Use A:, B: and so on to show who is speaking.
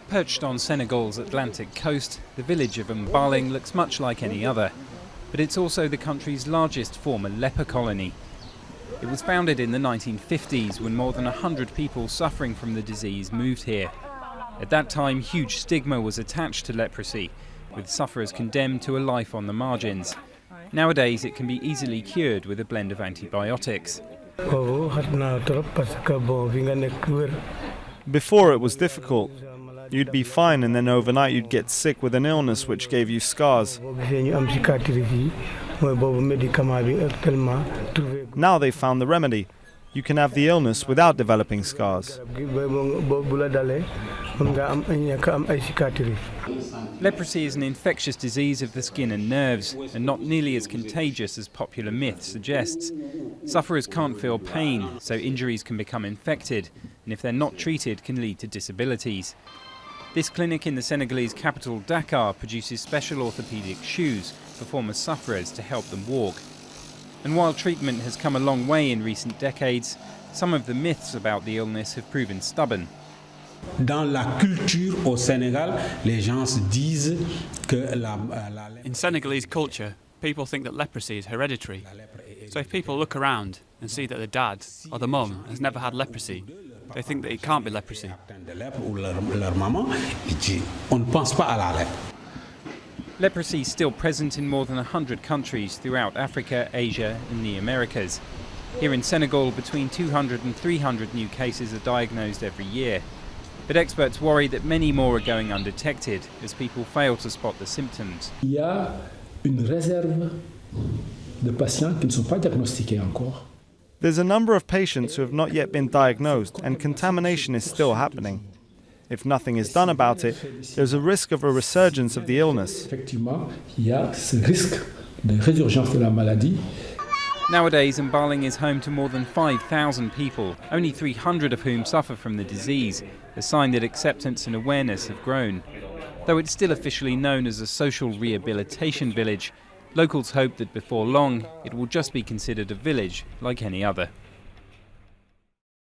A: Perched on Senegal's Atlantic coast, the village of MBalling looks much like any other, but it's also the country's largest former leper colony. It was founded in the 1950s when more than 100 people suffering from the disease moved here. At that time, huge stigma was attached to leprosy, with sufferers condemned to a life on the margins. Nowadays, it can be easily cured with a blend of antibiotics.
B: Before it was difficult. You'd be fine and then overnight you'd get sick with an illness which gave you scars. Now they've found the remedy. You can have the illness without developing scars.
A: Leprosy is an infectious disease of the skin and nerves, and not nearly as contagious as popular myth suggests. Sufferers can't feel pain, so injuries can become infected, and if they're not treated, can lead to disabilities. This clinic in the Senegalese capital, Dakar, produces special orthopaedic shoes for former sufferers to help them walk. And while treatment has come a long way in recent decades, some of the myths about the illness have proven stubborn.
C: In
D: Senegalese culture, people think that leprosy is hereditary. So if people look around and see that the dad or the mum has never had leprosy, they think that it can't be leprosy.
A: Leprosy is still present in more than 100 countries throughout Africa, Asia and the Americas. Here in Senegal, between 200 and 300 new cases are diagnosed every year. But experts worry that many more are going undetected as people fail to spot the symptoms.
B: There's a number of patients who have not yet been diagnosed and contamination is still happening. If nothing is done about it, there's a risk of a resurgence of the illness.
A: Nowadays, MBalling is home to more than 5,000 people, only 300 of whom suffer from the disease, a sign that acceptance and awareness have grown. Though it's still officially known as a social rehabilitation village, locals hope that before long it will just be considered a village like any other.